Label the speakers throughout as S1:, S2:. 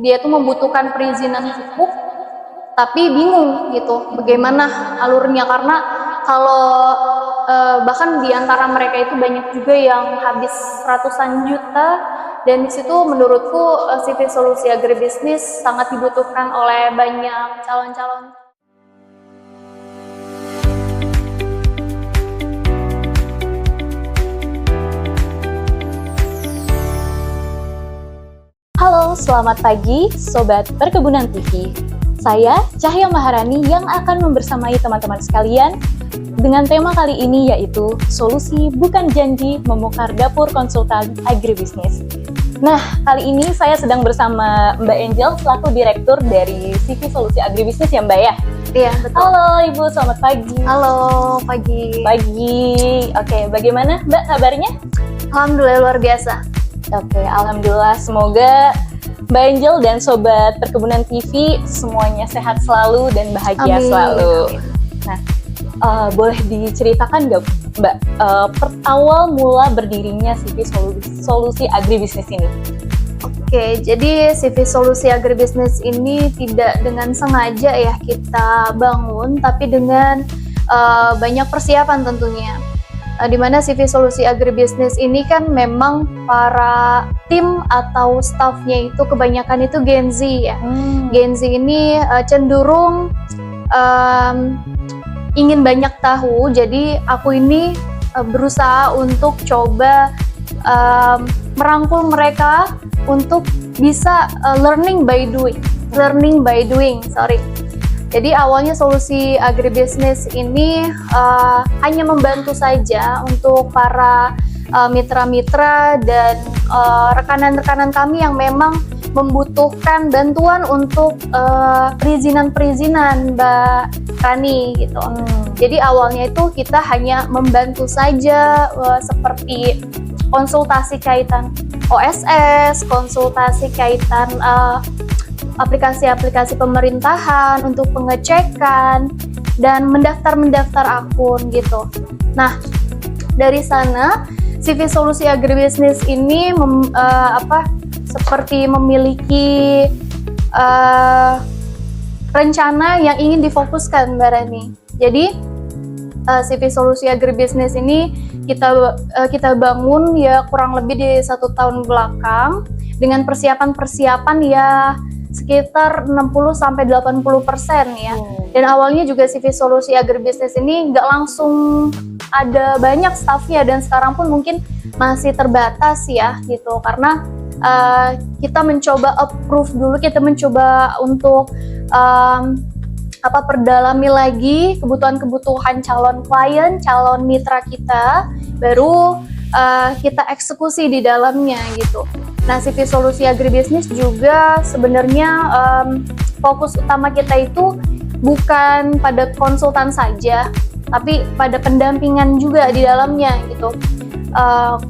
S1: dia tuh membutuhkan perizinan cukup, tapi bingung gitu bagaimana alurnya, karena kalau bahkan di antara mereka itu banyak juga yang habis ratusan juta, dan di situ menurutku CV Solusi Agribisnis sangat dibutuhkan oleh banyak calon-calon.
S2: Halo, selamat pagi Sobat Perkebunan TV. Saya Cahya Maharani yang akan membersamai teman-teman sekalian dengan tema kali ini, yaitu Solusi Bukan Janji Membongkar Dapur Konsultan Agribisnis. Nah, kali ini saya sedang bersama Mbak Angel selaku Direktur dari CV Solusi Agribisnis ya Mbak ya?
S1: Iya, betul.
S2: Halo Ibu, selamat pagi.
S1: Halo, pagi.
S2: Oke, bagaimana Mbak kabarnya?
S1: Alhamdulillah luar biasa.
S2: Oke, alhamdulillah. Semoga Mbak Angel dan Sobat Perkebunan TV semuanya sehat selalu dan bahagia selalu. Nah, boleh diceritakan nggak Mbak, awal mula berdirinya CV Solusi Agribisnis ini?
S1: Oke, jadi CV Solusi Agribisnis ini tidak dengan sengaja ya kita bangun, tapi dengan banyak persiapan tentunya. Di mana CV Solusi Agribisnis ini kan memang para tim atau staffnya itu kebanyakan itu Gen Z ya. Gen Z ini cenderung ingin banyak tahu, jadi aku ini berusaha untuk coba merangkul mereka untuk bisa learning by doing. Jadi awalnya Solusi Agribisnis ini hanya membantu saja untuk para mitra-mitra dan rekan-rekan kami yang memang membutuhkan bantuan untuk perizinan Mbak Rani gitu. Jadi awalnya itu kita hanya membantu saja seperti konsultasi kaitan OSS, konsultasi kaitan aplikasi-aplikasi pemerintahan untuk pengecekan dan mendaftar akun gitu. Nah, dari sana CV Solusi Agribisnis ini seperti memiliki rencana yang ingin difokuskan Mbak Rani. Jadi CV Solusi Agribisnis ini kita bangun ya kurang lebih di 1 tahun belakang dengan persiapan ya sekitar 60-80% ya. Dan awalnya juga CV Solusi Agribisnis ini nggak langsung ada banyak staffnya, dan sekarang pun mungkin masih terbatas ya gitu, karena kita mencoba approve dulu, kita mencoba untuk perdalami lagi kebutuhan calon klien, calon mitra kita, baru kita eksekusi di dalamnya gitu. Nah, CV Solusi Agribisnis juga sebenarnya fokus utama kita itu bukan pada konsultan saja, tapi pada pendampingan juga di dalamnya gitu.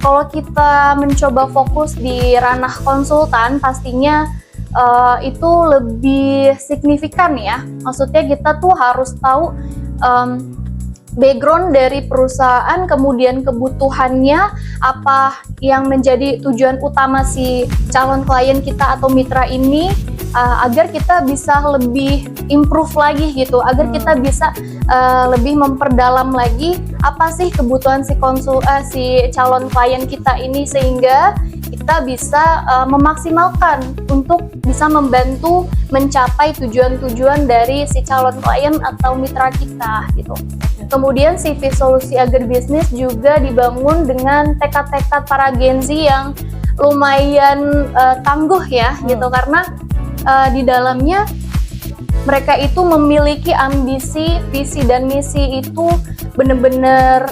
S1: Kalau kita mencoba fokus di ranah konsultan, pastinya itu lebih signifikan ya. Maksudnya kita tuh harus tahu background dari perusahaan, kemudian kebutuhannya, apa yang menjadi tujuan utama si calon klien kita atau mitra ini, agar kita bisa lebih improve lagi gitu, agar kita bisa lebih memperdalam lagi apa sih kebutuhan si calon klien kita ini, sehingga kita bisa memaksimalkan untuk bisa membantu mencapai tujuan-tujuan dari si calon klien atau mitra kita gitu. Kemudian CV Solusi Agribisnis juga dibangun dengan tekad-tekad para Gen Z yang lumayan tangguh ya gitu, karena di dalamnya mereka itu memiliki ambisi, visi dan misi itu bener-bener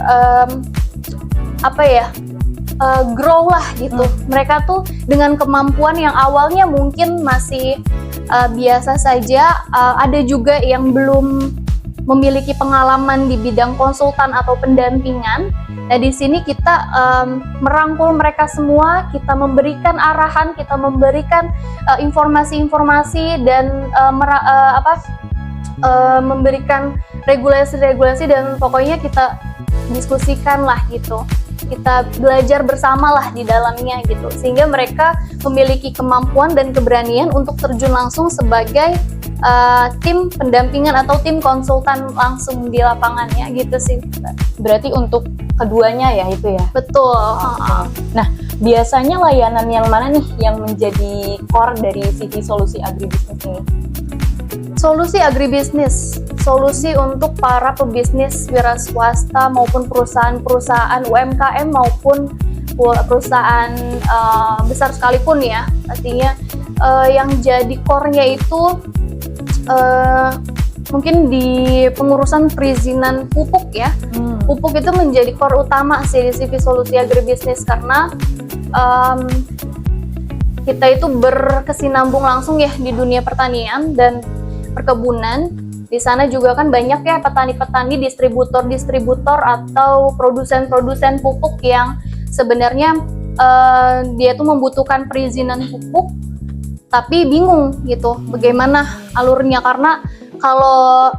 S1: grow lah gitu. Mereka tuh dengan kemampuan yang awalnya mungkin masih biasa saja, ada juga yang belum memiliki pengalaman di bidang konsultan atau pendampingan. Nah, di sini kita merangkul mereka semua, kita memberikan arahan, kita memberikan informasi-informasi dan memberikan regulasi-regulasi, dan pokoknya kita diskusikan lah gitu. kita belajar bersama lah di dalamnya gitu, sehingga mereka memiliki kemampuan dan keberanian untuk terjun langsung sebagai tim pendampingan atau tim konsultan langsung di lapangannya gitu sih.
S2: Berarti untuk keduanya ya itu ya?
S1: Betul.
S2: Nah, biasanya layanan yang mana nih yang menjadi core dari CV Solusi Agribisnis ini?
S1: Solusi agribisnis, solusi untuk para pebisnis wira swasta maupun perusahaan-perusahaan UMKM maupun perusahaan besar sekalipun ya. Artinya yang jadi core-nya itu mungkin di pengurusan perizinan pupuk ya. Pupuk itu menjadi core utama sih di CV Solusi Agribisnis karena kita itu berkesinambung langsung ya di dunia pertanian dan perkebunan. Di sana juga kan banyak ya petani-petani, distributor-distributor atau produsen-produsen pupuk yang sebenarnya dia tuh membutuhkan perizinan pupuk tapi bingung gitu bagaimana alurnya, karena kalau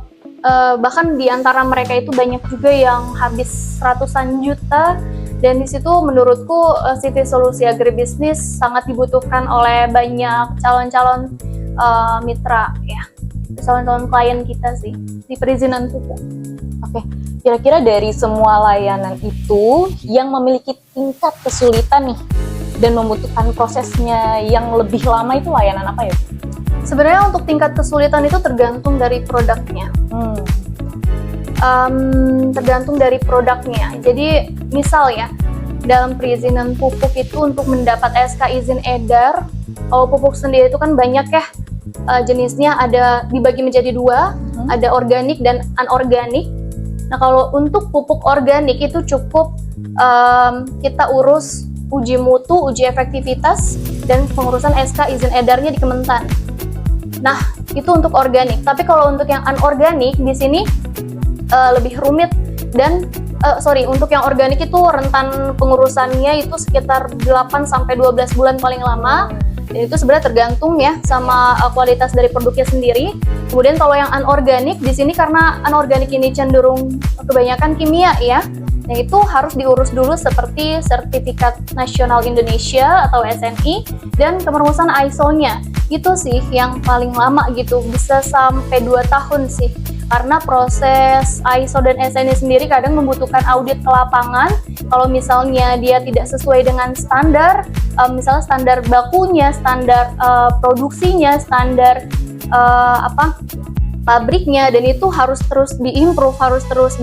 S1: bahkan di antara mereka itu banyak juga yang habis ratusan juta, dan di situ menurutku CV Solusi Agribisnis sangat dibutuhkan oleh banyak calon-calon mitra ya, calon-calon klien kita sih di perizinan pupuk.
S2: Oke, kira-kira dari semua layanan itu yang memiliki tingkat kesulitan nih dan membutuhkan prosesnya yang lebih lama itu layanan apa ya?
S1: Sebenarnya untuk tingkat kesulitan itu tergantung dari produknya. Tergantung dari produknya. Jadi misal ya, dalam perizinan pupuk itu untuk mendapat SK izin edar, kalau pupuk sendiri itu kan banyak ya jenisnya, ada dibagi menjadi dua, ada organik dan anorganik. Nah kalau untuk pupuk organik itu cukup kita urus uji mutu, uji efektivitas, dan pengurusan SK izin edarnya di Kementan. Nah, itu untuk organik. Tapi kalau untuk yang anorganik di sini lebih rumit dan untuk yang organik itu rentan pengurusannya itu sekitar 8 sampai 12 bulan paling lama. Dan itu sebenarnya tergantung ya sama kualitas dari produknya sendiri. Kemudian kalau yang anorganik di sini karena anorganik ini cenderung kebanyakan kimia ya. Nah itu harus diurus dulu seperti Sertifikat Nasional Indonesia atau SNI dan kepengurusan ISO-nya. Itu sih yang paling lama gitu, bisa sampai 2 tahun sih. Karena proses ISO dan SNI sendiri kadang membutuhkan audit ke lapangan. Kalau misalnya dia tidak sesuai dengan standar, misalnya standar bakunya, standar produksinya, standar pabriknya, dan itu harus terus diimprove, harus terus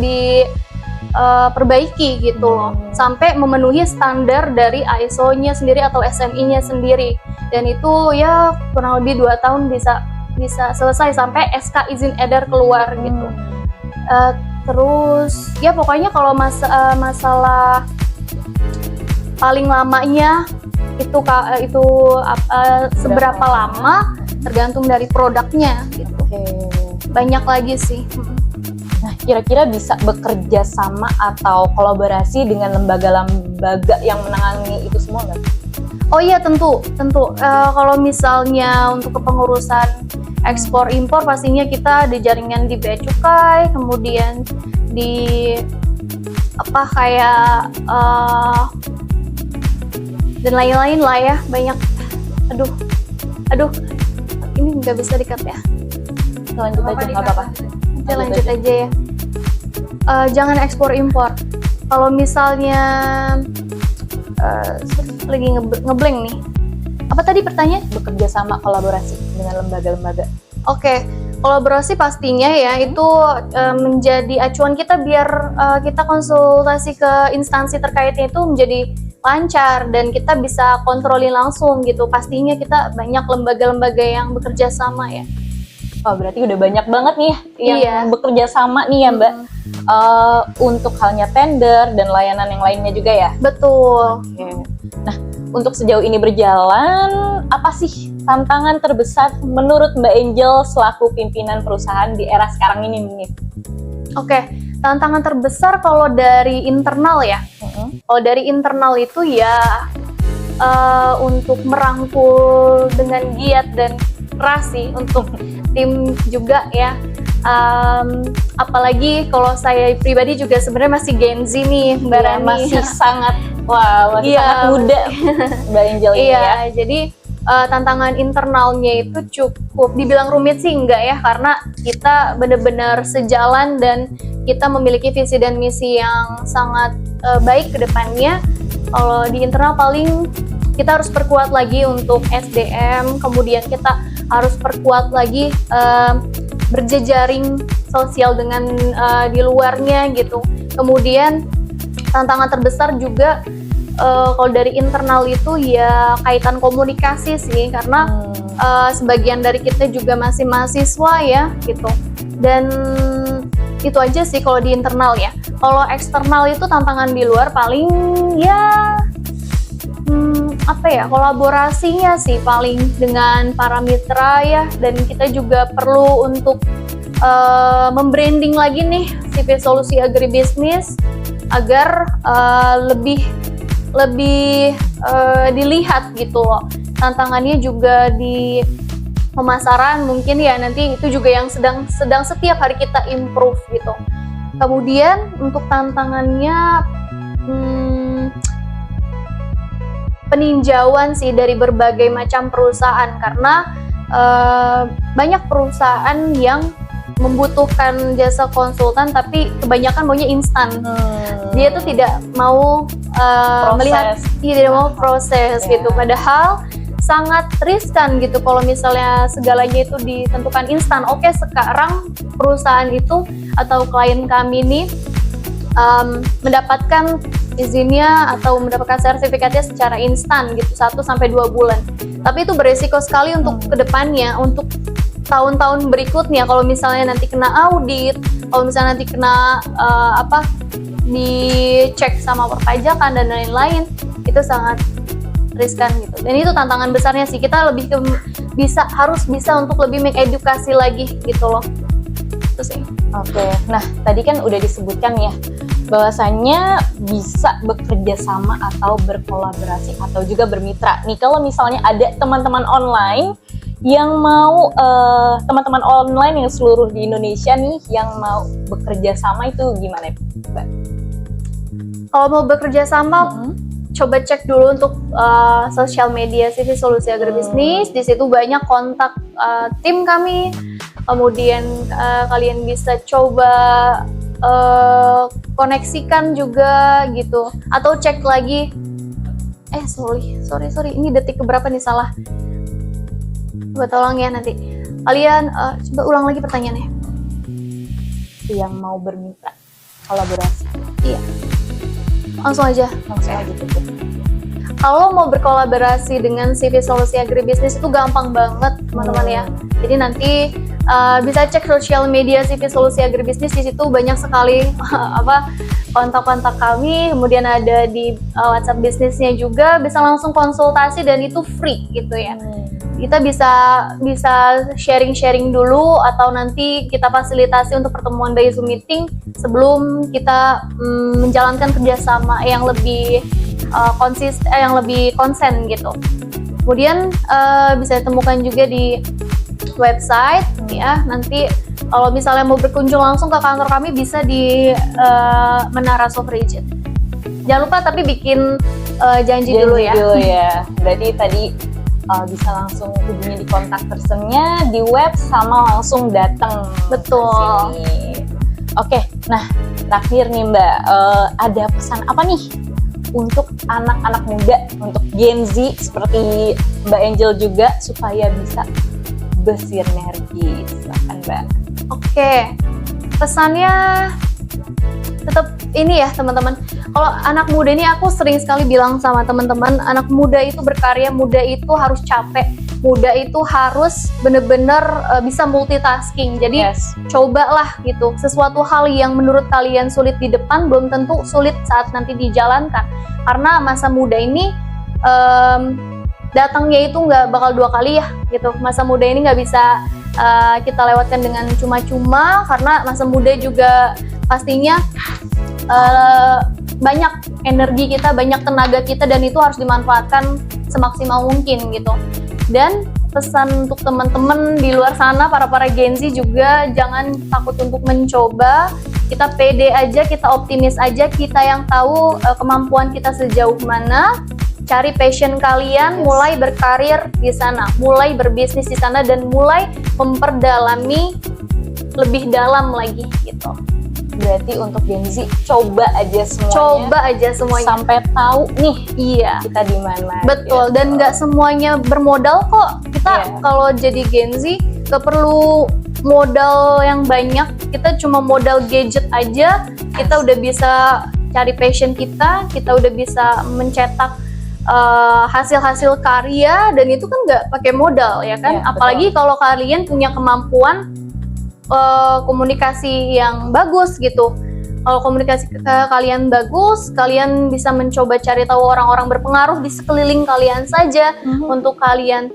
S1: perbaiki gitu loh, sampai memenuhi standar dari ISO-nya sendiri atau SNI-nya sendiri. Dan itu ya kurang lebih 2 tahun bisa selesai sampai SK izin edar keluar gitu. Terus ya pokoknya kalau masalah paling lamanya itu seberapa lama tergantung dari produknya gitu. Banyak lagi sih.
S2: Nah, kira-kira bisa bekerja sama atau kolaborasi dengan lembaga-lembaga yang menangani itu semua nggak?
S1: Oh iya tentu. Kalau misalnya untuk kepengurusan ekspor impor pastinya kita di jaringan di Bea Cukai, kemudian di dan lain-lain lah ya, banyak. Aduh, ini nggak bisa di-cut ya.
S2: Lanjut aja, nggak apa-apa.
S1: Lanjut aja ya. Jangan ekspor impor. Kalau misalnya lagi ngeblank nih. Apa tadi pertanyaan?
S2: Bekerja sama, kolaborasi dengan lembaga-lembaga.
S1: Oke, kolaborasi pastinya ya itu menjadi acuan kita biar kita konsultasi ke instansi terkaitnya itu menjadi lancar dan kita bisa kontrolin langsung gitu. Pastinya kita banyak lembaga-lembaga yang bekerja sama ya.
S2: Oh, berarti udah banyak banget nih yang bekerja sama nih ya Mbak. Untuk halnya tender dan layanan yang lainnya juga ya?
S1: Betul.
S2: Nah, untuk sejauh ini berjalan, apa sih tantangan terbesar menurut Mbak Angel selaku pimpinan perusahaan di era sekarang ini nih?
S1: Oke, tantangan terbesar kalau dari internal ya. Kalau dari internal itu ya untuk merangkul dengan giat dan keras sih untuk tim juga ya. Apalagi kalau saya pribadi juga sebenarnya masih Gen Z nih, Mbak
S2: Iya,
S1: Rani.
S2: masih sangat
S1: Iya,
S2: sangat muda Mbak Angel ini
S1: Iya,
S2: ya.
S1: jadi tantangan internalnya itu cukup dibilang rumit sih enggak ya, karena kita benar-benar sejalan dan kita memiliki visi dan misi yang sangat baik ke depannya. Kalau di internal paling kita harus perkuat lagi untuk SDM, kemudian kita harus perkuat lagi berjejaring sosial dengan di luarnya gitu. Kemudian tantangan terbesar juga kalau dari internal itu ya kaitan komunikasi sih, karena sebagian dari kita juga masih mahasiswa ya gitu. Dan itu aja sih kalau di internal ya. Kalau eksternal itu tantangan di luar paling ya kolaborasinya sih paling dengan para mitra ya, dan kita juga perlu untuk membranding lagi nih CV Solusi Agribisnis agar lebih dilihat gitu loh. Tantangannya juga di pemasaran mungkin ya, nanti itu juga yang sedang setiap hari kita improve gitu. Kemudian untuk tantangannya peninjauan sih dari berbagai macam perusahaan, karena banyak perusahaan yang membutuhkan jasa konsultan tapi kebanyakan maunya instan. Dia tuh tidak mau melihat, tidak mau proses gitu. Padahal sangat riskan gitu kalau misalnya segalanya itu ditentukan instan. Oke, sekarang perusahaan itu atau klien kami ini mendapatkan izinnya atau mendapatkan sertifikatnya secara instan gitu 1-2 bulan. Tapi itu beresiko sekali untuk kedepannya, untuk tahun-tahun berikutnya. Kalau misalnya nanti kena audit, kalau misalnya nanti kena dicek sama perpajakan dan lain-lain, itu sangat riskan gitu. Dan itu tantangan besarnya sih. Kita lebih harus bisa untuk lebih mengedukasi lagi gitu loh. Itu sih.
S2: Oke, nah tadi kan udah disebutkan ya bahwasannya bisa bekerja sama atau berkolaborasi atau juga bermitra. Nih kalau misalnya ada teman-teman online yang mau teman-teman online yang seluruh di Indonesia nih yang mau bekerja sama, itu gimana, Mbak?
S1: Kalau mau bekerja sama, coba cek dulu untuk sosial media CV Solusi Agribisnis. Di situ banyak kontak tim kami. Kemudian kalian bisa coba koneksikan juga gitu, atau cek lagi. Sorry, ini detik keberapa nih salah? Coba tolong ya nanti. Kalian coba ulang lagi pertanyaannya.
S2: Yang mau bermitra, kolaborasi.
S1: Iya. Langsung aja
S2: gitu.
S1: Kalau mau berkolaborasi dengan CV Solusi Agribisnis itu gampang banget teman-teman ya. Jadi nanti bisa cek sosial media CV Solusi Agribisnis, di situ banyak sekali kontak-kontak kami. Kemudian ada di WhatsApp bisnisnya juga, bisa langsung konsultasi dan itu free gitu ya. Kita bisa sharing sharing dulu, atau nanti kita fasilitasi untuk pertemuan by Zoom meeting sebelum kita menjalankan kerjasama yang lebih yang lebih konsen gitu. Kemudian bisa ditemukan juga di website ya. Nanti kalau misalnya mau berkunjung langsung ke kantor kami, bisa di Menara Sofrigid. Jangan lupa tapi bikin janji dulu ya.
S2: Berarti tadi bisa langsung hubungi di kontak personnya di web sama langsung datang.
S1: Betul.
S2: Kesini. Oke, nah terakhir nih Mbak, ada pesan apa nih untuk anak-anak muda, untuk Gen Z seperti Mbak Angel juga supaya bisa bersinergi? Silakan Mbak.
S1: Oke, pesannya tetap ini ya teman-teman. Kalau anak muda ini, aku sering sekali bilang sama teman-teman, anak muda itu berkarya, muda itu harus capek, muda itu harus bener-bener bisa multitasking. Jadi cobalah gitu, sesuatu hal yang menurut kalian sulit di depan belum tentu sulit saat nanti dijalankan. Karena masa muda ini datangnya itu nggak bakal 2 kali ya gitu. Masa muda ini nggak bisa kita lewatkan dengan cuma-cuma, karena masa muda juga pastinya banyak energi kita, banyak tenaga kita, dan itu harus dimanfaatkan semaksimal mungkin gitu. Dan pesan untuk teman-teman di luar sana, para Gen Z juga jangan takut untuk mencoba. Kita pede aja, kita optimis aja, kita yang tahu kemampuan kita sejauh mana. Cari passion kalian, mulai berkarir di sana, mulai berbisnis di sana, dan mulai memperdalami lebih dalam lagi gitu.
S2: Berarti untuk Gen Z coba aja semuanya.
S1: Coba aja semuanya
S2: sampai tahu nih
S1: iya
S2: kita di mana.
S1: betul
S2: gitu.
S1: Dan nggak semuanya bermodal kok. Kita kalau jadi Gen Z nggak perlu modal yang banyak, kita cuma modal gadget aja, kita udah bisa cari passion kita udah bisa mencetak hasil-hasil karya, dan itu kan nggak pakai modal ya kan. Apalagi kalau kalian punya kemampuan komunikasi yang bagus gitu. Kalau komunikasi kalian bagus, kalian bisa mencoba cari tahu orang-orang berpengaruh di sekeliling kalian saja untuk kalian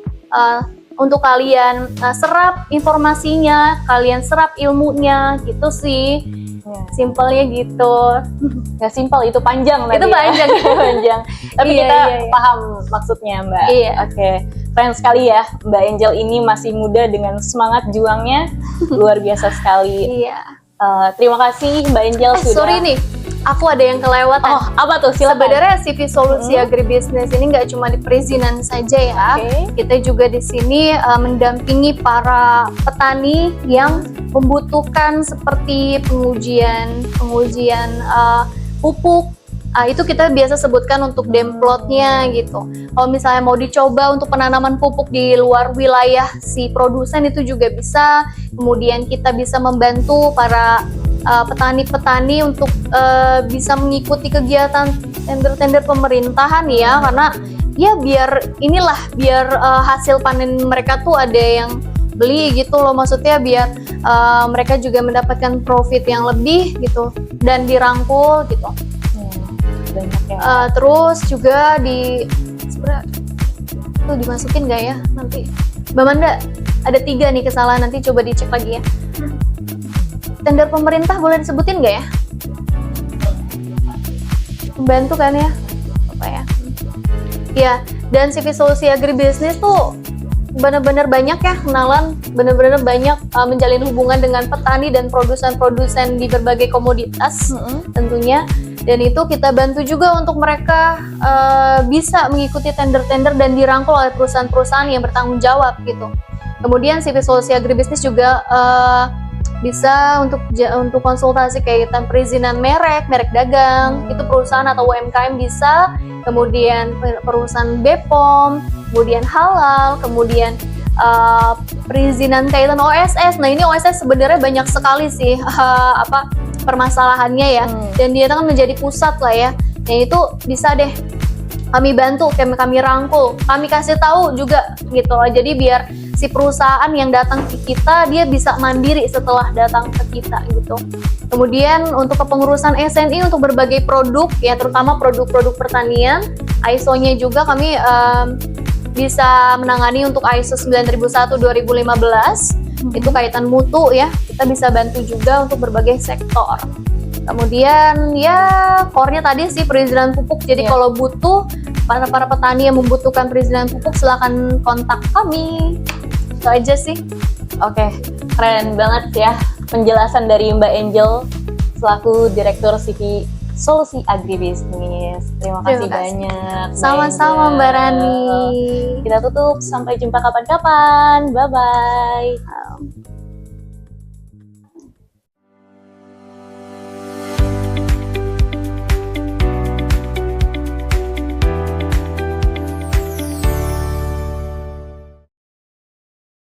S1: serap informasinya, kalian serap ilmunya gitu sih. Simpelnya gitu.
S2: Gak simpel, itu panjang
S1: Itu panjang.
S2: Panjang. Tapi kita paham maksudnya, Mbak.
S1: Iya.
S2: Oke. Keren sekali ya, Mbak Angel ini masih muda dengan semangat juangnya luar biasa sekali.
S1: Iya.
S2: Terima kasih Mbak Angel sudah.
S1: Sorry nih, aku ada yang kelewatan.
S2: Oh, apa tuh? Silakan.
S1: Sebenarnya CV Solusi Agribisnis ini nggak cuma di perizinan saja ya. Kita juga di sini mendampingi para petani yang membutuhkan seperti pengujian pupuk. Itu kita biasa sebutkan untuk demplotnya gitu. Kalau misalnya mau dicoba untuk penanaman pupuk di luar wilayah si produsen, itu juga bisa. Kemudian kita bisa membantu para petani-petani untuk bisa mengikuti kegiatan tender-tender pemerintahan ya, karena ya biar hasil panen mereka tuh ada yang beli gitu loh, maksudnya biar mereka juga mendapatkan profit yang lebih gitu dan dirangkul gitu.
S2: Banyak ya.
S1: Terus juga sebenarnya tuh dimasukin nggak ya nanti, Mbak Manda? Ada 3 nih kesalahan, nanti coba dicek lagi ya. Tender pemerintah boleh disebutin nggak ya? Membantu kan ya? Apa ya? Ya, dan CV Solusi Agribisnis tuh benar-benar banyak ya kenalan, benar-benar banyak menjalin hubungan dengan petani dan produsen-produsen di berbagai komoditas tentunya. Dan itu kita bantu juga untuk mereka bisa mengikuti tender-tender dan dirangkul oleh perusahaan-perusahaan yang bertanggung jawab gitu. Kemudian CV Solusi Agribisnis juga bisa untuk konsultasi kaitan perizinan merek dagang, itu perusahaan atau UMKM bisa. Kemudian perusahaan BPOM, kemudian halal, kemudian perizinan kaitan OSS. Nah ini OSS sebenarnya banyak sekali sih permasalahannya ya, dan dia kan menjadi pusat lah ya. Nah itu bisa deh kami bantu, kami rangkul, kami kasih tahu juga gitu. Jadi biar si perusahaan yang datang ke kita dia bisa mandiri setelah datang ke kita gitu. Kemudian untuk kepengurusan SNI untuk berbagai produk ya, terutama produk-produk pertanian, ISO-nya juga kami bisa menangani untuk ISO 9001/2015. Itu kaitan mutu ya, kita bisa bantu juga untuk berbagai sektor. Kemudian ya core-nya tadi sih perizinan pupuk. Jadi kalau butuh para petani yang membutuhkan perizinan pupuk, silakan kontak kami. Itu aja sih.
S2: Oke, keren banget ya penjelasan dari Mbak Angel selaku Direktur CV Solusi Agribisnis. Terima kasih banyak.
S1: Sama-sama Mbak Rani.
S2: Kita tutup, sampai jumpa kapan-kapan. Bye-bye.